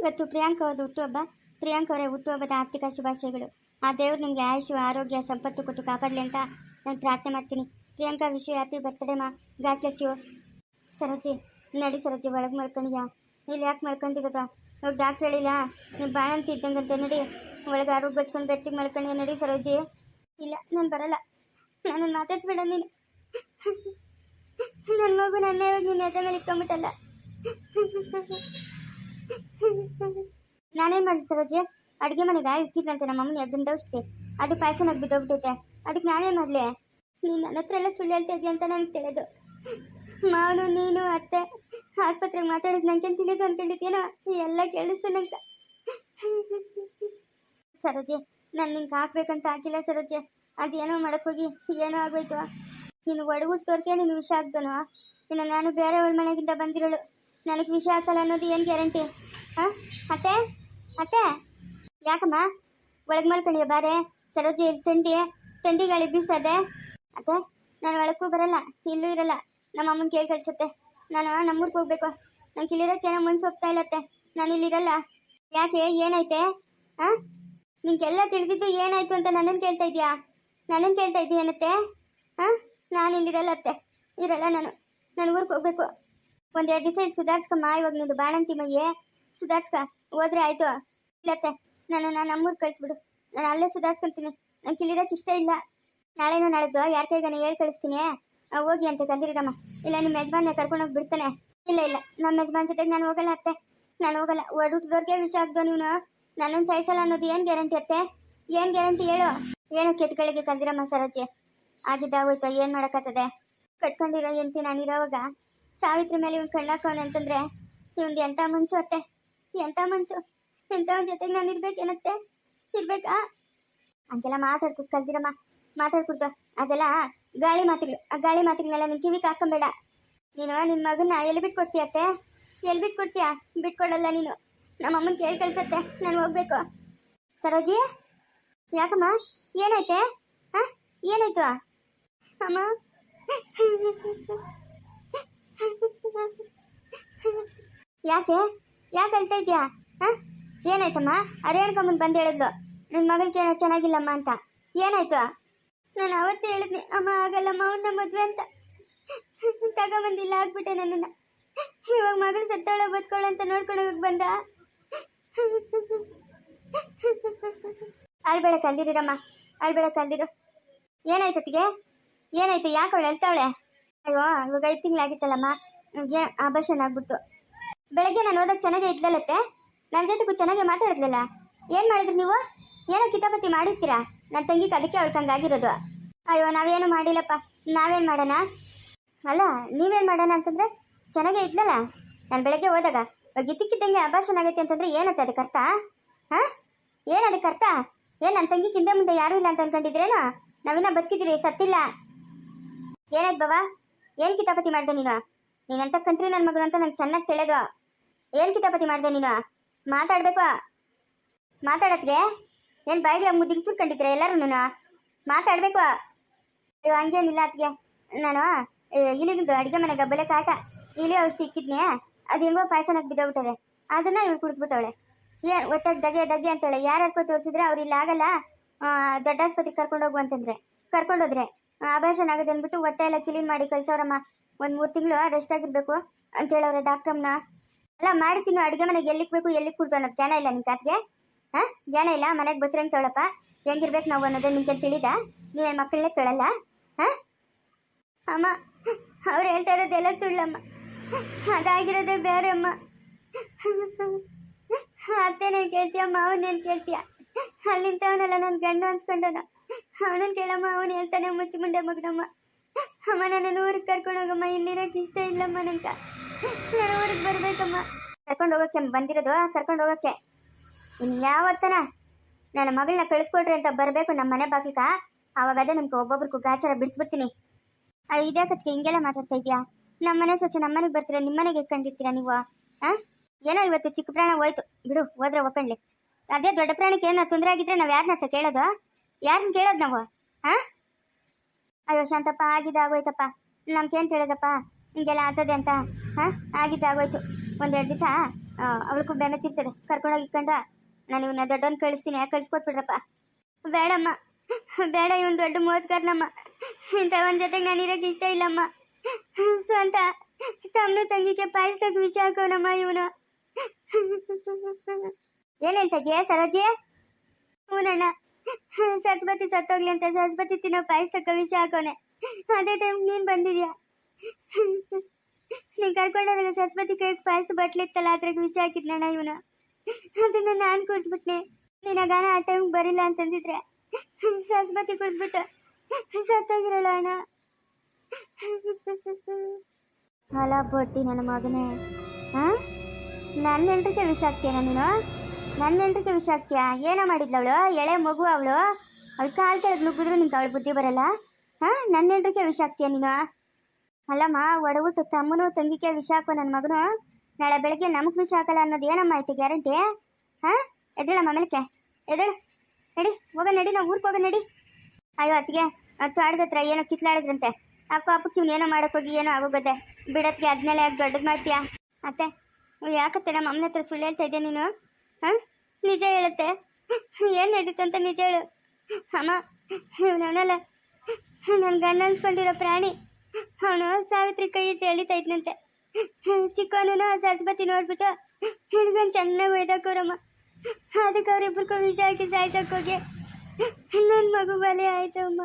ಇವತ್ತು ಪ್ರಿಯಾಂಕ ಅವ್ರದ್ದು ಹುಟ್ಟುಹಬ್ಬ. ಪ್ರಿಯಾಂಕ ಅವರೇ ಹುಟ್ಟುಹಬ್ಬದ ಆರ್ಥಿಕ ಶುಭಾಶಯಗಳು. ಆ ದೇವ್ರು ನಿಮಗೆ ಆಯುಷು ಆರೋಗ್ಯ ಸಂಪತ್ತು ಕೊಟ್ಟು ಕಾಪಾಡಲಿ ಅಂತ ನಾನು ಪ್ರಾರ್ಥನೆ ಮಾಡ್ತೀನಿ. ಪ್ರಿಯಾಂಕಾ ವಿಶ್ ಹ್ಯಾಪಿ ಬರ್ತ್ಡೇ ಮಾ. God bless you. ಸರೋಜಿ ನಡಿ ಸರೋಜಿ, ಒಳಗೆ ಮಲ್ಕೊಂಡಿಯಾ? ಇಲ್ಲಿ ಯಾಕೆ ಮಲ್ಕೊಂಡಿರೋದ? ಇವಾಗ ಡಾಕ್ಟ್ರ್ ಹೇಳಿಲ್ಲ ನೀವು ಬಾಣಂತ ಇದ್ದಂಗಂತ, ನಡಿ ಒಳಗೆ ಆರೋಗ್ಯ ಬಚ್ಕೊಂಡು ಬೆಚ್ಚಿಗೆ ಮಲ್ಕೊಂಡಿಯ. ನಡಿ ಸರೋಜಿ. ಇಲ್ಲ ನಾನು ಬರಲ್ಲ, ನನ್ನನ್ನು ಮಾತಾಡ್ಸ್ಬೇಡ ನೀನು. ನನ್ನ ಮಗು ನನ್ನ ಇವಾಗ ನೀನು ಎದೆ ಮೇಲೆ ಇಟ್ಕೊಂಬಿಟ್ಟಲ್ಲ. ನಾನೇನು ಮಾಡಿ ಸರೋಜಿ? ಅಡುಗೆ ಮನೆಗೆ ಇರ್ತಿದ್ದಂತೆ ನಮ್ಮ ಅಮ್ಮನ ಅದನ್ನ ದೌಷ್ಟಿ, ಅದು ಪಾಯಸನಾಗಿ ಬಿದ್ದೋಗ್ಬಿಟ್ಟೈತೆ. ಅದಕ್ಕೆ ನಾನೇನು ಮಾಡಲಿ? ನೀನು ನನ್ನ ಹತ್ರ ಎಲ್ಲ ಸುಳ್ಳು ಹೇಳ್ತಾ ಇದೆಯಾ ಅಂತ ನನಗೆ ತಿಳಿದು. ಮಾವನು ನೀನು ಅತ್ತೆ ಆಸ್ಪತ್ರೆಗೆ ಮಾತಾಡಿದ್ ನಂಗೆ ತಿಳಿದು ಅಂದ್ಕೊಂಡಿದ್ದೇನೋ, ಎಲ್ಲ ಕೇಳಿಸ್ತು ನಂಗೆ. ಸರೋಜಿ ನಾನು ನಿಂಗೆ ಹಾಕ್ಬೇಕಂತ ಹಾಕಿಲ್ಲ ಸರೋಜಿ, ಅದೇನೋ ಮಾಡಕ್ಕೋಗಿ ಏನೋ ಆಗೋಯ್ತು. ನೀನು ಒಡಗುಟ್ಟು ತೋರ್ಕೆ ನೀನು ವಿಷ ಆಗ್ದನು. ಇನ್ನು ನಾನು ಬೇರೆಯವ್ರ ಮನೆಗಿಂತ ಬಂದಿರೋಳು, ನನಗೆ ವಿಷ ಹಾಕಲ್ಲ ಅನ್ನೋದು ಏನು ಗ್ಯಾರಂಟಿ? ಹಾಂ ಅತ್ತೆ ಅತ್ತೆ ಯಾಕಮ್ಮ ಒಳಗೆ ಮಲ್ಕೊಂಡಿಯ? ಬಾರೆ ಸರೋಜಿ, ಥಂಡಿ ಗಾಳಿ ಬೀಸದೆ. ಅತ್ತೆ ನಾನು ಒಳಕ್ಕೂ ಬರಲ್ಲ, ಇಲ್ಲೂ ಇರಲ್ಲ. ನಮ್ಮ ಅಮ್ಮನ ಕೇಳಿ ಕಳ್ಸುತ್ತೆ. ನಾನು ನಮ್ಮೂರಿಗೆ ಹೋಗ್ಬೇಕು, ನಂಗೆ ಇಲ್ಲಿರೋಕ್ಕೇನೋ ಮನ್ಸು ಹೋಗ್ತಾ ಇಲ್ಲತ್ತೆ. ನಾನು ಇಲ್ಲಿರಲ್ಲ. ಯಾಕೆ ಏನಾಯ್ತೆ? ಹಾಂ ನಿಂಗೆಲ್ಲ ತಿಳಿದಿದ್ದು ಏನಾಯ್ತು ಅಂತ ನನ್ನನ್ನು ಕೇಳ್ತಾ ಇದೆಯಾ? ನನ್ನನ್ನು ಕೇಳ್ತಾ ಇದೆಯೇನತ್ತೆ? ಹಾಂ ನಾನು ಇಲ್ಲಿರಲ್ಲ ಅತ್ತೆ, ಇರಲ್ಲ. ನಾನು ಊರಿಗೆ ಹೋಗ್ಬೇಕು. ಒಂದೆರಡು ದಿವಸ ಇದು ಸುಧಾರಿಸ್ಕಮ್ಮ. ಇವಾಗ ನಿಂದು ಬಾಣಂತಿ ಮಯ್ಯೆ ಸುಧಾರಿಸ್ಕ, ಹೋದ್ರೆ ಆಯಿತು. ಇಲ್ಲತ್ತೆ ನಾನು ನಮ್ಮೂರಿಗೆ ಕಳಿಸ್ಬಿಡು, ನಾನು ಅಲ್ಲೇ ಸುಧಾರಿಸ್ಕೊಂತೀನಿ. ನಂಗೆ ಇಲ್ಲಿರೋಕ್ಕೆ ಇಷ್ಟ ಇಲ್ಲ. ನಾಳೆನೋ ನಾಳೆದು ಯಾರ ಕೈಗಾನೆ ಹೇಳಿ ಕಳಿಸ್ತೀನಿ, ಹೋಗಿ ಅಂತ ತಂದಿರಮ್ಮ. ಇಲ್ಲ ನಿಮ್ಮ ಯಜಮಾನ ಕರ್ಕೊಂಡೋಗಿ ಬಿಡ್ತಾನೆ. ಇಲ್ಲ ನಮ್ಮ ಯಜಮಾನ್ ಜೊತೆಗೆ ನಾನು ಹೋಗಲ್ಲ ಅತ್ತೆ, ನಾನು ಹೋಗಲ್ಲ. ಒಡುಟ್ದವ್ರಿಗೆ ವಿಷ ಆಗ್ದೋ ನೀವು ನನ್ನನ್ನು ಸಹಿಸಲ್ಲ ಅನ್ನೋದು ಏನು ಗ್ಯಾರಂಟಿ ಅತ್ತೆ? ಏನು ಗ್ಯಾರಂಟಿ ಹೇಳು? ಏನೋ ಕೆಟ್ಟಗಳಿಗೆ ಕಲ್ದಿರಮ್ಮ ಸರೋಜಿ, ಆಗಿದ್ದಾಗೋಯ್ತು, ಏನು ಮಾಡೋಕ್ಕತ್ತದೆ? ಕಟ್ಕೊಂಡಿರೋ ಎಂತಿ ನಾನಿರೋವಾಗ ಸಾವಿತ್ರಿ ಮೇಲೆ ಇವ್ನು ಕಣ್ಣಾಕವನೆ ಅಂತಂದ್ರೆ ಇವ್ದು ಎಂಥ ಮನ್ಸು ಅತ್ತೆ, ಎಂಥ ಮನ್ಸು. ಎಂಥವನ ಜೊತೆಗೆ ನಾನು ಇರ್ಬೇಕೇನತ್ತೆ? ಇರ್ಬೇಕಾ? ಅಂತೆಲ್ಲ ಮಾತಾಡ್ಕೊಟ್ಟು ಕಲ್ದಿರಮ್ಮ, ಮಾತಾಡ್ಕೊಡ್ತು. ಅದೆಲ್ಲ ಗಾಳಿ ಮಾತುಗಳು. ಆ ಗಾಳಿ ಮಾತುಗಳನ್ನೆಲ್ಲ ನೀನು ಕಿವಿಗೆ ಹಾಕೊಂಬೇಡ. ನೀನು ನಿನ್ನ ಮಗನ್ನ ಎಲ್ಲಿ ಬಿಟ್ಕೊಡ್ತೀಯತ್ತೆ? ಎಲ್ಲಿ ಬಿಟ್ಕೊಡ್ತೀಯ? ಬಿಟ್ಕೊಡಲ್ಲ ನೀನು. ನಮ್ಮ ಅಮ್ಮನ ಕೇಳಿ ಕಳ್ಸತ್ತೆ, ನಾನು ಹೋಗ್ಬೇಕು. ಸರೋಜಿ ಯಾಕಮ್ಮ ಏನಾಯ್ತೆ? ಹಾಂ ಏನಾಯ್ತು ಅಮ್ಮ? ಯಾಕೆ ಅಳ್ತಾ ಇದೆಯಾ? ಹಾಂ ಏನಾಯ್ತಮ್ಮ? ಅರೇಣ್ಕಮ್ಮನ್ ಬಂದು ಹೇಳಿದ್ಲು ನಿನ್ನ ಮಗಳಿಗೆ ಏನೋ ಚೆನ್ನಾಗಿಲ್ಲಮ್ಮ ಅಂತ. ಏನಾಯ್ತು? ನಾನು ಅವತ್ತೇ ಹೇಳಿದ್ನಿ ಅಮ್ಮ ಆಗಲ್ಲಮ್ಮ ಅವನ್ನ ಮದುವೆ ಅಂತ. ತಗೊಂಬಂದಿಲ್ಲ, ಆಗ್ಬಿಟ್ಟೆ ನನ್ನನ್ನು. ಇವಾಗ ಮಗಳು ಸತ್ತೋಳ ಬದುಕೋಳ ಅಂತ ನೋಡ್ಕೊಂಡು ಹೋಗಕ್ಕೆ ಬಂದ. ಅಳ್ಬೇಡ ಕಲ್ದಿರಮ್ಮ, ಅಳ್ಬೇಡ ಕಲ್ದಿರು. ಏನಾಯ್ತತಿಗೆ? ಏನಾಯ್ತು? ಯಾಕೆ ಅವಳು ಹೇಳ್ತಾವಳೆ? ಅಯ್ಯೋ ಇವಾಗ 5 ತಿಂಗಳಾಗಿತ್ತಲ್ಲಮ್ಮ, ಆಪರೇಷನ್ ಆಗ್ಬಿಡ್ತು. ಬೆಳಗ್ಗೆ ನಾನು ಓದಕ್ಕೆ ಚೆನ್ನಾಗೇ ಇದ್ಲಲ್ಲತ್ತೆ, ನನ್ನ ಜೊತೆಗೂ ಚೆನ್ನಾಗೇ ಮಾತಾಡಿದ್ಲಲ್ಲ. ಏನು ಮಾಡಿದ್ರಿ ನೀವು? ಏನೋ ಕಿತಾಪತಿ ಮಾಡಿರ್ತೀರಾ ನನ್ನ ತಂಗಿಗೆ, ಅದಕ್ಕೆ ಅವಳ್ಕಂಗಾಗಿರೋದು. ಅಯ್ಯೋ ನಾವೇನು ಮಾಡಿಲ್ಲಪ್ಪ, ನಾವೇನು ಮಾಡೋಣ? ಅಲ್ಲ ನೀವೇನು ಮಾಡೋಣ ಅಂತಂದರೆ ಚೆನ್ನಾಗೇ ಇದ್ಲಲ್ಲ. ನಾನು ಬೆಳಗ್ಗೆ ಹೋದಾಗ ಇದ್ದಕ್ಕಿದ್ದಂಗೆ ಆಪರೇಷನ್ ಆಗೈತೆ ಅಂತಂದರೆ ಏನತ್ತೆ ಅದಕ್ಕೆ ಅರ್ಥ? ಹಾಂ ಏನು ಅದಕ್ಕೆ ಅರ್ಥ? ಏನು ನನ್ನ ತಂಗಿಗಿಂತ ಮುಂದೆ ಯಾರೂ ಇಲ್ಲ ಅಂತ ಅಂದ್ಕೊಂಡಿದ್ರೇನೋ? ನಾವಿನ್ನ ಬದುಕಿದ್ದೀರಿ, ಸತ್ತಿಲ್ಲ. ಏನಾಯ್ತು ಬಾವಾ? ಏನು ಕಿತಾಪತಿ ಮಾಡಿದೆ ನೀನಂತ ಕಂತ್ರಿ ನನ್ನ ಮಗನು ಅಂತ ನಂಗೆ ಚೆನ್ನಾಗಿ ತಿಳಿದು. ಏನು ಕಿತಾಪತಿ ಮಾಡಿದೆ ನೀನು? ಮಾತಾಡಬೇಕು. ಮಾತಾಡತ್ಗೆ ಏನು ಬಾಯಿಗೆ ಮುದ್ದಿಗೆ ತುರ್ಕೊಂಡಿದ್ರೆ ಎಲ್ಲರೂ ಮಾತಾಡಬೇಕು. ಅಯ್ಯೋ ಹಂಗೇನಿಲ್ಲ ಅದಕ್ಕೆ, ನಾನು ಇಲ್ಲಿದ್ದು ಅಡುಗೆ ಮನೆಗೆ ಬೆಲೆ ಕಾಟ ಇಲಿ ಔಷಧಿ ಇಕ್ಕಿದ್ನಿ, ಅದು ಹೆಂಗೋ ಪಾಯಸನಾಗಿ ಬಿದ್ದೋಗ್ಬಿಟ್ಟದೆ. ಅದನ್ನು ಇವಳು ಕುಡಿದ್ಬಿಟ್ಟವಳೆ. ಏನು ಒಟ್ಟಾಗಿ ದಗೆ ಅಂತೇಳೆ. ಯಾರ್ಯಾರ್ಕೋ ತೋರಿಸಿದ್ರೆ ಅವ್ರು ಇಲ್ಲ ಆಗಲ್ಲ, ದೊಡ್ಡ ಆಸ್ಪತ್ರೆಗೆ ಕರ್ಕೊಂಡೋಗು ಅಂತಂದ್ರೆ ಕರ್ಕೊಂಡೋದ್ರೆ ಆಪರೇಷನ್ ಆಗೋದು ಅಂದ್ಬಿಟ್ಟು ಹೊಟ್ಟೆ ಎಲ್ಲ ಕ್ಲೀನ್ ಮಾಡಿ ಕಳ್ಸೋರಮ್ಮ. ಒಂದು 3 ತಿಂಗಳು ರೆಸ್ಟ್ ಆಗಿರ್ಬೇಕು ಅಂತ ಹೇಳವ್ರೆ ಡಾಕ್ಟ್ರಮ್ಮನ. ಎಲ್ಲ ಮಾಡ್ತೀನಿ. ಅಡುಗೆ ಮನೆಗೆ ಎಲ್ಲಿಗೆ ಬೇಕು ಎಲ್ಲಿಗೆ ಕೊಡ್ತು ಅನ್ನೋದು ಜ್ಞಾನ ಇಲ್ಲ ನಿನ್ನ ಕಾತಿಗೆ? ಹಾಂ ಜ್ಞಾನ ಇಲ್ಲ? ಮನೆಗೆ ಬಸ್ರಂಗೆ ತೊಳಪ್ಪ, ಹೆಂಗಿರ್ಬೇಕು ನಾವು ಅನ್ನೋದು ನಿಂಗೆ ತಿಳಿದ? ನೀವೇನು ಮಕ್ಕಳನ್ನೇ ತೊಳಲ್ಲ? ಹಾಂ ಅಮ್ಮ ಅವ್ರು ಹೇಳ್ತಾ ಇರೋದೆಲ್ಲ ಸುಳ್ಳಮ್ಮ, ಅದಾಗಿರೋದೇ ಬೇರೆ ಅಮ್ಮ. ಅತ್ತೇನೇನು ಕೇಳ್ತೀಯ, ಮಾವನೇನು ಕೇಳ್ತೀಯ? ಅಲ್ಲಿಂತವನೆಲ್ಲ ನನ್ನ ಗಂಡು ಅನ್ಸ್ಕೊಂಡನು. ಅವನನ್ನು ಕೇಳಮ್ಮ, ಅವನು ಹೇಳ್ತಾನೆ ಮುಚ್ಚಿ ಮುಂಡೆ ಮಗನಮ್ಮ. ಅಮ್ಮ ನನ್ನನ್ನು ಊರಿಗೆ ಕರ್ಕೊಂಡೋಗಮ್ಮ, ಇಲ್ಲಿರೋಕೆ ಇಷ್ಟ ಇಲ್ಲಮ್ಮ ನಂತ. ನಾನು ಊರಿಗೆ ಬರಬೇಕಮ್ಮ. ಕರ್ಕೊಂಡು ಹೋಗೋಕ್ಕೆ ಬಂದಿರೋದು, ಕರ್ಕೊಂಡು ಹೋಗೋಕ್ಕೆ. ಇನ್ನು ಯಾವತ್ತನ ನನ್ನ ಮಗಳನ್ನ ಕಳಿಸ್ಕೊಡ್ರಿ ಅಂತ ಬರಬೇಕು ನಮ್ಮ ಮನೆ ಬಾಗಿಲ್ಕ, ಆವಾಗದೇ ನಿಮ್ಗೆ ಒಬ್ಬೊಬ್ರಿಗೂ ಗಾಚಾರ ಬಿಡಿಸ್ಬಿಡ್ತೀನಿ. ಇದೇ ಕತ್ತಿಗೆ ಹಿಂಗೆಲ್ಲ ಮಾತಾಡ್ತಾ ಇದೆಯಾ? ನಮ್ಮ ಮನೆ ಸೊಸೆ ನಮ್ಮ ಮನೆಗೆ ಬರ್ತೀರಾ, ನಿಮ್ಮ ಮನೆಗೆ ಇಟ್ಕೊಂಡಿರ್ತೀರಾ ನೀವು? ಹಾಂ ಏನೋ ಇವತ್ತು ಚಿಕ್ಕ ಪ್ರಾಣ ಹೋಯ್ತು ಬಿಡು, ಹೋದ್ರೆ ಒಕ್ಕಂಡ್ಲಿ. ಅದೇ ದೊಡ್ಡ ಪ್ರಾಣಿಗೆ ಏನೋ ತೊಂದರೆ ಆಗಿದ್ರೆ ನಾವು ಯಾರನ್ನ ಕೇಳೋದು? ಯಾರನ್ನ ಕೇಳೋದು ನಾವು? ಹಾಂ ಅಯ್ಯೋ ಶಾಂತಪ್ಪ, ಆಗಿದ್ದಾಗೋಯ್ತಪ್ಪ, ನಮ್ಗೇನು ತಿಳಿದಪ್ಪ ಹಿಂಗೆಲ್ಲ ಆಗ್ತದೆ ಅಂತ. ಹಾಂ ಆಗಿದ್ದಾಗೋಯ್ತು. ಒಂದೆರಡು ದಿವಸ ಅವಳಿಗೂ ಬೆನ್ನತ್ತಿರ್ತದೆ. ಕರ್ಕೊಂಡೋಗಿ ಇಕ್ಕಂಡ ನಾನು ಇವನ್ನ ದೊಡ್ಡವನ್ ಕಳಿಸ್ತೀನಿ, ಕಳಿಸ್ಕೊಟ್ಬಿಡ್ರಪ್ಪ. ಬೇಡಮ್ಮ, ಬೇಡ, ಇವನ್ ದೊಡ್ಡ ಮೋಸ್ಗಾರನಮ್ಮ. ಇಂಥ ಒಂದ್ ಜೊತೆಗೆ ನಾನು ಇರೋಕೆ ಇಷ್ಟ ಇಲ್ಲಮ್ಮ. ಸ್ವಂತ ತಮ್ಮನು ತಂಗಿಗೆ ಪಾಯಿಸಕ್ಕೆ ವಿಷ ಹಾಕೋನಮ್ಮ ಇವನು. ಏನ್ ಹೇಳ್ತಿದ್ಯಾ ಸರೋಜಿ? ಹೂನಣ್ಣ, ಸರಸ್ವತಿ ಸತ್ತೋಗ್ಲಿ ಅಂತ ಸರಸ್ವತಿ ತಿನ್ನೋ ಪಾಯಿಸಕ್ಕೆ ವಿಷ ಹಾಕೋನೆ. ಅದೇ ಟೈಮ್ ನೀನ್ ಬಂದಿದ್ಯಾ. ನೀನ್ ಕರ್ಕೊಂಡೋದಾಗ ಸರಸ್ವತಿ ಕೈಗೆ ಪಾಯಸ ಬಟ್ಲಿತ್ತಲ್ಲ, ಅದ್ರಾಗ ವಿಷ ಹಾಕಿದ್ನಣ್ಣ ಇವನು. ಅದನ್ನ ನಾನು ಕುಡ್ದ್ಬಿಟ್ನೆ. ನಿನಗಾನ ಆ ಟೈಮ್ ಬರಿಲ್ಲ ಅಂತಂದಿದ್ರೆ ಸರಸ್ವತಿ ಕುಡ್ದ್ಬಿಟ್ಟು ಸತ್ತೋಗಿರಲ್ಲ ಅಣ್ಣ. ಅಲ್ಲ ಬೊಟ್ಟಿ ನನ್ನ ಮಗನೇ, ನನ್ನ ಹೆಂಡ್ರಿಗೆ ವಿಷ ಹಾಕ್ತೀಯ ನೀನು? ನನ್ನ ಹೆಂಡ್ರಿಗೆ ವಿಷ ಹಾಕ್ತೀಯ? ಏನೋ ಮಾಡಿದ್ಲ ಅವಳು? ಎಳೆ ಮಗು ಅವಳು ಕಾಲ್ ಕೆಳಗೆ ನುಗ್ಗಿದ್ರು ನಿಂಗೆ ಅವಳು ಬುದ್ಧಿ ಬರಲ್ಲ. ನನ್ನ ಹೆಂಡ್ರಿಗೆ ವಿಷ ಹಾಕ್ತೀಯ ನೀನು? ಅಲ್ಲಮ್ಮ, ಒಡಬಿಟ್ಟು ತಮ್ಮನು ತಂಗಿಗೆ ವಿಷ ಹಾಕೋ ನನ್ನ ಮಗನು. ನಾಳೆ ಬೆಳಗ್ಗೆ ನಮಗೆ ವಿಷ ಹಾಕಲ್ಲ ಅನ್ನೋದು ಏನಮ್ಮ ಆಯ್ತು ಗ್ಯಾರಂಟಿ? ಎದ್ದೇಳಮ್ಮ ಮೇಲಕ್ಕೆ, ಎದ್ದೇಳು. ನಡಿ ಹೋಗ, ನಡಿ, ನಾವು ಊರಿಗೆ ಹೋಗ, ನಡಿ. ಅಯ್ಯೋ ಅತ್ತಿಗೆ, ತೋಟದ ಹತ್ರ ಏನೋ ಕಿತ್ಲಾಡಿದ್ರಂತೆ. ಆ ಪಾಪಕ್ಕೆ ಇವ್ನು ಏನೋ ಮಾಡೋಕ್ಕೋಗಿ ಏನೋ ಆಗೋಗತ್ತೆ ಬಿಡತ್ಗೆ. ಅದನ್ನೆಲ್ಲ ಯಾಕೆ ದೊಡ್ಡದು ಮಾಡ್ತೀಯಾ? ಅತ್ತೆ, ಯಾಕತ್ತೆ ನಮ್ಮ ಅಮ್ಮನ ಹತ್ರ ಸುಳ್ಳು ಹೇಳ್ತಾ ಇದ್ದೆ ನೀನು? ನಿಜ ಹೇಳುತ್ತೆ, ಏನು ನಡೀತು ಅಂತ ನಿಜ ಹೇಳು. ಅಮ್ಮ, ಇವನಲ್ಲ ನನ್ನ ಗಂಡ ಅನ್ಸ್ಕೊಂಡಿರೋ ಪ್ರಾಣಿ. ಅವನು ಸಾವಿತ್ರಿ ಕೈ ಇಟ್ಟು ಎಳಿತಾ ಇದ್ನಂತೆ. ಚಿಕ್ಕವನು ಸರಸ್ವತಿ ನೋಡ್ಬಿಟ್ಟು ಹಿಡ್ಕೊಂಡು ಚೆನ್ನಾಗಿ ಒಯ್ದಾಕೋರಮ್ಮ. ಅದಕ್ಕೆ ಅವ್ರಿಬ್ರಿಗೂ ವಿಷ ಹಾಕಿ ಸಾಯ್ಸಕ್ಕೋಗಿ ನನ್ನ ಮಗು ಬಲೆ ಆಯ್ತು ಅಮ್ಮ.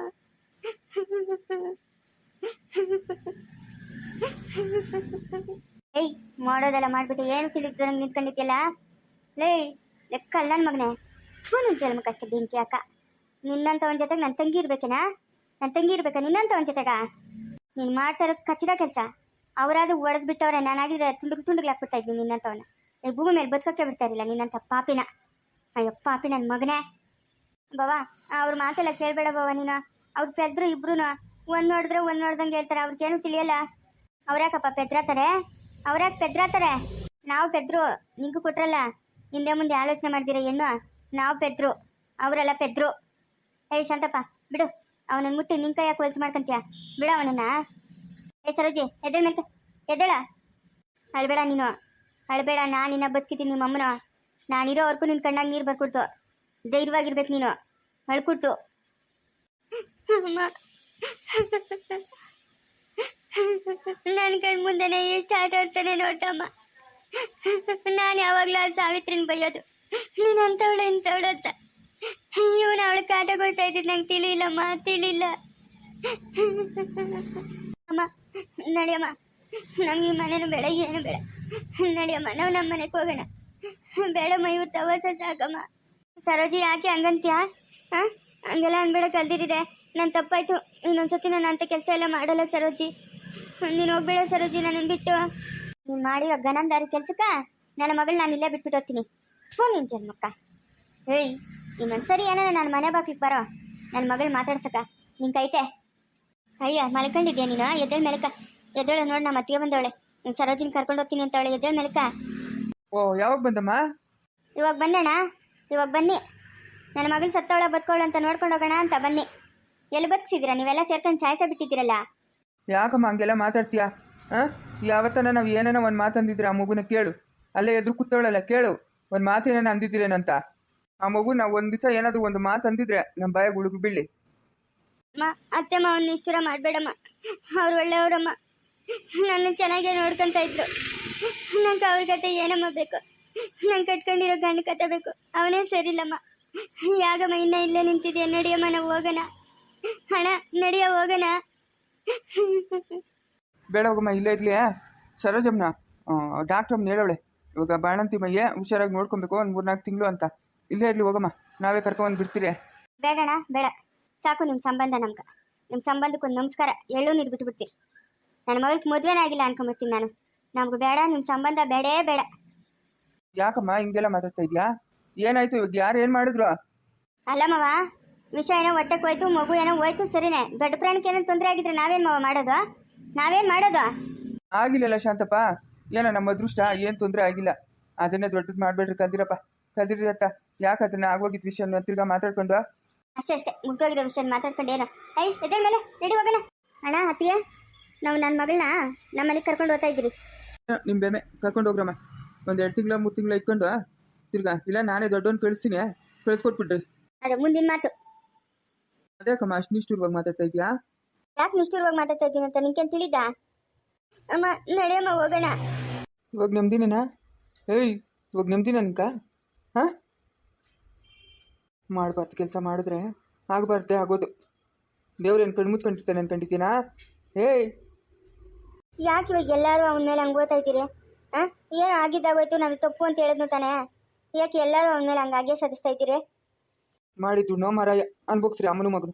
ಏಯ್, ಮಾಡೋದೆಲ್ಲ ಮಾಡ್ಬಿಟ್ಟು ಏನು ತಿಳಿದು ನಂಗೆ ನಿಂತ್ಕೊಂಡಿದ್ಯಲ್ಲ ಲೇ ಲೆಕ್ಕಲ್ಲ ನನ್ನ ಮಗನೇ. ಫೋನ್ ಜನ್ಮಕ್ಕೆ ಅಷ್ಟೇ ಬೆಂಕಿ ಅಕ್ಕ. ನಿನ್ನಂತ ಒಂದು ಜೊತೆಗೆ ನನ್ನ ತಂಗಿ ಇರ್ಬೇಕೇನಾ? ನನ್ನ ತಂಗಿ ಇರ್ಬೇಕಾ ನಿನ್ನಂತ ಒಂದು ಜೊತೆಗ? ನೀನು ಮಾಡ್ತಾ ಇರೋದು ಕಚ್ಚಡ ಕೆಲಸ. ಅವರಾದ್ರೂ ಒಡೆದು ಬಿಟ್ಟವ್ರೆ, ನಾನಾಗಿದ್ರೆ ತುಂಡುಗಳು ಹಾಕ್ಬಿಡ್ತಾ ಇದ್ದೀನಿ ನಿನ್ನಂಥವನ್ನ. ಈ ಭೂಮಿ ಮೇಲೆ ಬದುಕೋಕ್ಕೆ ಬಿಡ್ತಾ ಇರಲಿಲ್ಲ ನಿನ್ನಂಥ ಪಾಪಿನ. ಅಯ್ಯೋ ಪಾಪಿ ನನ್ನ ಮಗನೇ. ಬಾವಾ, ಅವ್ರ ಮಾತೆಲ್ಲ ಕೇಳಬೇಡ ಬಾವ ನೀನು. ಅವ್ರು ಪೆದ್ರು ಇಬ್ರು ಒಂದು ನೋಡಿದ್ರೆ ಒಂದು ನೋಡ್ದಂಗೆ ಹೇಳ್ತಾರೆ. ಅವ್ರಿಗೇನು ತಿಳಿಯಲ್ಲ. ಅವ್ರ್ಯಾಕಪ್ಪ ಪೆದ್ರಾತಾರೆ? ಅವ್ರ್ಯಾಕೆ ಪೆದ್ರಾತಾರೆ? ನಾವು ಪೆದ್ರು, ನಿಂಗೂ ಕೊಟ್ರಲ್ಲ. ಹಿಂದೆ ಮುಂದೆ ಆಲೋಚನೆ ಮಾಡ್ದಿರ ಏನು? ನಾವು ಪೆದ್ರು, ಅವರೆಲ್ಲ ಪೆದ್ರು. ಏಯ್ ಶಾಂತಪ್ಪ, ಬಿಡು ಅವನನ್ನು. ಮುಟ್ಟಿ ನಿನ್ ಕೈ ಯಾಕೆ ಹೊಲ್ಸು ಮಾಡ್ಕೊಂತೀಯ? ಬಿಡ ಅವನನ್ನ. ಸರೋಜಿ, ಎದ್ದೇಳ ಮೇಲೆ, ಎದ್ದೇಳ. ಅಳ್ಬೇಡ ನೀನು, ಅಳ್ಬೇಡ. ನಾನು ನಿನ್ನ ಬದುಕಿದ್ದೀನಿ ನಿಮ್ಮಮ್ಮನ. ನಾನಿರೋವರೆಗೂ ನಿನ್ನ ಕಣ್ಣಾಗ ನೀರು ಬರ್ಕೊಡ್ತು. ಧೈರ್ಯವಾಗಿರ್ಬೇಕು ನೀನು. ಅಳ್ಕೊಡ್ತು. ಅಮ್ಮ, ನನ್ನ ಕಣ್ ಮುಂದೆನೆ ಎಷ್ಟು ಆಟ ಆಡ್ತಾನೆ ನೋಡ್ತಮ್ಮ. ನಾನು ಯಾವಾಗಲೂ ಆ ಸಾವಿತ್ರಿನ ಬೈಯೋದು, ನೀನು ಅಂಥವಳು ಇಂಥವಳು ಅಂತ. ಇವನು ಅವಳು ಕಾಟ ಕೊಡ್ತಾ ಇದ್ದಿದ್ದು ನಂಗೆ ತಿಳಿಯಿಲ್ಲಮ್ಮ, ತಿಳಿಲ್ಲ. ಅಮ್ಮ ನಡಿಯಮ್ಮ, ನಮ್ಗೆ ಈ ಮನೇನು ಬೇಡ, ಏನು ಬೇಡ. ನಡಿಯಮ್ಮ, ನಾವು ನಮ್ಮ ಮನೆಗೆ ಹೋಗೋಣ. ಬೇಡಮ್ಮ, ಇವ್ರು ತಗೋಸ ಸಾಕಮ್ಮ. ಸರೋಜಿ, ಯಾಕೆ ಹಂಗಂತ್ಯಾ? ಹಂಗೆಲ್ಲ ಅನ್ಬೇಡ, ಕಲ್ದಿರಿದೆ. ನಾನು ತಪ್ಪಾಯ್ತು. ಇನ್ನೊಂದ್ಸತಿ ನಾನು ಅಂಥ ಕೆಲಸ ಎಲ್ಲ ಮಾಡಲ್ಲ ಸರೋಜಿ. ನೀನು ಹೋಗ್ಬೇಡ ಸರೋಜಿ, ನನ್ನನ್ನು ಬಿಟ್ಟು. ನೀನು ಮಾಡಿರೋ ಗನಂದಾರಿ ಕೆಲ್ಸಕ್ಕ ನನ್ನ ಮಗಳು ನಾನು ಇಲ್ಲೇ ಬಿಟ್ಬಿಟ್ಟು ಹೋಗ್ತೀನಿ. ಫೋನ್ ನಿನ್ ಜನ್ಮಕ್ಕ. ಏಯ್, ಇನ್ನೊಂದ್ಸರಿ ಏನಾರ ನನ್ನ ಮನೆ ಬಾಕ್ಲಿಗೆ ಬರೋ. ನನ್ನ ಮಗಳು ಮಾತಾಡ್ಸಕ್ಕ ನಿನ್ ಕೈತೆ. ಅಯ್ಯ, ಮಲ್ಕೊಂಡಿದ್ಯಾ ನೀನು? ಎದ್ದೇಳ ಮೇಲಕ್ಕ, ಎದ್ದೇಳು. ನೋಡಿ, ನಮ್ಮ ಅತ್ತಿಗೆ ಬಂದವಳೆ. ನೀನು ಸರೋಜಿನ ಕರ್ಕೊಂಡು ಹೋಗ್ತೀನಿ ಅಂತವಳೆ. ಎದ್ದೇಳ ಮೇಲಕ್ಕ. ಓ, ಯಾವಾಗ ಬಂದಮ್ಮ? ಇವಾಗ ಬನ್ನಣ್ಣ, ಇವಾಗ ಬನ್ನಿ. ನನ್ನ ಮಗಳು ಸತ್ತವಳ ಬದುಕೋಳು ಅಂತ ನೋಡ್ಕೊಂಡು ಹೋಗೋಣ ಅಂತ ಬನ್ನಿ. ಎಲ್ಲಿ ಬದುಕಿಸಿದ್ದೀರಾ ನೀವೆಲ್ಲ ಸೇರ್ಕೊಂಡು ಸಾಯಿಸ ಬಿಟ್ಟಿದ್ದೀರಲ್ಲ. ಯಾಕಮ್ಮ ಹಂಗೆಲ್ಲ ಮಾತಾಡ್ತೀಯಾ? ಯಾವತ್ತನ ನಾವು ಏನೇನೋ ಒಂದು ಮಾತಂದಿದ್ರೆ ಆ ಮಗುನ ಕೇಳು. ಅಲ್ಲೇ ಎದುರು ಕೂತವಳಲ್ಲ, ಕೇಳು. ಒಂದು ಮಾತೇನ ಅಂದಿದ್ದೀರೇನಂತ. ಆ ಮಗು ನಾವು ಒಂದು ದಿವಸ ಏನಾದರೂ ಒಂದು ಮಾತು ಅಂದಿದ್ರೆ ನಮ್ಮ ಬಾಯಾಗ ಉಳುಗು ಬೀಳಿ. ಅತ್ತೆ ಮಾವನ್ನ ನಿಷ್ಠುರ ಮಾಡಬೇಡಮ್ಮ. ಅವ್ರು ಒಳ್ಳೆಯವರಮ್ಮ. ನನ್ನ ಚೆನ್ನಾಗೇ ನೋಡ್ಕೊಂತ ಇದ್ರು. ನಂಗೆ ಅವ್ರ ಕತೆ ಏನಮ್ಮ ಬೇಕು? ನಂಗೆ ಕಟ್ಕೊಂಡಿರೋ ಗಂಡ ಕತೆ ಬೇಕು. ಅವನೇ ಸರಿಲ್ಲಮ್ಮ. ಯಾಗಮ್ಮ ಇನ್ನ ಇಲ್ಲೇ ನಿಂತಿದ್ಯಾ? ನಡಿಯಮ್ಮ, ನಾವು ಹೋಗೋಣ. ಹಣ ನಡಿಯ, ಹೋಗೋಣ. ಬೇಡ ಹೋಗಮ್ಮ, ಇಲ್ಲೇ ಇರ್ಲಿ. ಸರೋಜಮ್ಮನ ಡಾಕ್ಟ್ರಮ್ಮನ ಹೇಳವಳೆ, ಇವಾಗ ಬಾಣಂತಿ ಮಯ್ಯ ಹುಷಾರಾಗಿ ನೋಡ್ಕೊಬೇಕು ಒಂದು 3-4 ತಿಂಗಳು ಅಂತ. ಇಲ್ಲೇ ಇರ್ಲಿ ಹೋಗಮ್ಮ, ನಾವೇ ಕರ್ಕೊಂಡ್ಬಂದು ಬಿಡ್ತೀರಿ. ಬೇಡಣ್ಣ, ಬೇಡ. ಸಾಕು ನಿಮ್ಮ ಸಂಬಂಧ. ನಮ್ಗೆ ನಿಮ್ಮ ಸಂಬಂಧಕ್ಕೊಂದು ನಮಸ್ಕಾರ ಎಳ್ಳು ನೀರು ಬಿಟ್ಬಿಡ್ತೀರಿ. ನನ್ನ ಮಗಳಿಗೆ ಮದುವೆನೇ ಆಗಿಲ್ಲ ಅನ್ಕೊಂಬರ್ತೀನಿ ನಾನು. ನಮ್ಗೆ ಬೇಡ ನಿಮ್ಮ ಸಂಬಂಧ, ಬೇಡೇ ಬೇಡ. ಯಾಕಮ್ಮ ಹಿಂಗೆಲ್ಲ ಮಾತಾಡ್ತಾ ಇದೆಯಾ? ಏನಾಯ್ತು ಇವಾಗ? ಯಾರು ಏನು ಮಾಡಿದ್ರು? ಅಲ್ಲಮ್ಮವ, ವಿಷಯ ಏನೋ ಹೊಟ್ಟೆಗೆ ಹೋಯ್ತು, ಮಗು ಏನೋ ಹೋಯ್ತು, ಸರಿನೇ. ದೊಡ್ಡ ಪ್ರಾಣಿಗೆ ಏನೋ ತೊಂದರೆ ಆಗಿದ್ರೆ ನಾವೇನು ಮಾಡೋದು? ನಾವೇನು ಮಾಡೋದು? ಆಗಿಲ್ಲಲ್ಲ ಶಾಂತಪ್ಪ, ಏನೋ ನಮ್ಮ ಅದೃಷ್ಟ. ಏನು ತೊಂದರೆ ಆಗಿಲ್ಲ. ಅದನ್ನೇ ದೊಡ್ಡದು ಮಾಡಬೇಡ್ರಿ. ಕಲ್ದಿರಪ್ಪ, ಕಲ್ದಿರತ್ತ. ಯಾಕೆ ಅದನ್ನ ಆಗೋಗಿದ್ದ ವಿಷಯ ತಿರ್ಗಾ ಮಾತಾಡ್ಕೊಂಡು ಅಷ್ಟೇ ಮುಗ್ದೋಗಿರೋ ವಿಷಯ ಮಾತಾಡ್ಕೊಂಡು ಏನೋ. ಎದ್ರ ಮೇಲೆ ರೆಡಿ ಹೋಗೋಣ. ಅಣ್ಣ, ಅತ್ತಿಗೆ, ನಾವು ನನ್ನ ಮಗಳನ್ನ ನಮ್ಮ ಮನೆಗೆ ಕರ್ಕೊಂಡು ಹೋಗ್ತಾ ಇದ್ದೀರಿ. ನಿಮ್ಮ ಬೇಮೆ ಕರ್ಕೊಂಡು ಹೋಗ್ರಮ್ಮ. ಒಂದು 2 ತಿಂಗಳ 3 ತಿಂಗಳ ಇಟ್ಕೊಂಡು ತಿರ್ಗಾ ಇಲ್ಲ ನಾನೇ ದೊಡ್ಡವನು ಕಳಿಸ್ತೀನಿ, ಕಳಿಸ್ಕೊಟ್ಬಿಟ್ರಿ. ಅದು ಮುಂದಿನ ಮಾತು. ಅದೇಕಮ್ಮ ಅಷ್ಟು ನಿಷ್ಠುರವಾಗಿ ಮಾತಾಡ್ತಾ ಇದೆಯಾ? ಯಾಕೆ ನಿಷ್ಠುರವಾಗಿ ಮಾತಾಡ್ತಾ ಇದ್ದೀನಿ ಅಂತ ನಿನ್ಕೇನು ತಿಳಿದ? ಅಮ್ಮ ನಡೆಯಮ್ಮ ಹೋಗೋಣ. ಇವಾಗ ನೆಮ್ಮದಿನೇನಾ? ಏಯ್ ಇವಾಗ ನೆಮ್ಮದಿನ ನಿನ್ಕ? ಹಾಂ, ಮಾಡಬಾರ್ದು ಕೆಲಸ ಮಾಡಿದ್ರೆ ಆಗಬಾರ್ದೆ ಆಗೋದು. ದೇವ್ರೇನು ಕಣ್ಣು ಮುಚ್ಕೊಂಡಿರ್ತಾನೆ ಅನ್ಕೊಂಡಿದ್ದೀನಾ? ಏಯ್ ಯಾಕೆ ಇವಾಗ ಎಲ್ಲರೂ ಅವನ ಮೇಲೆ ಹಂಗೆ ಓದ್ತಾ ಇದ್ದೀರಿ? ಹಾಂ, ಏನೋ ಆಗಿದ್ದಾಗೋಯ್ತು, ನಾವು ತಪ್ಪು ಅಂತ ಹೇಳಿದ್ನು ತಾನೇ. ಯಾಕೆ ಎಲ್ಲರೂ ಅವನ ಮೇಲೆ ಹಂಗಾಗೆ ಸದಿಸ್ತಾ ಇದ್ದೀರಿ? ಮಾಡಿದ್ರು ನೋ ಮಾರಾಯ ಅನ್ಬೋಗ್ಸ್ರಿ ಅಮ್ಮನ ಮಗನು.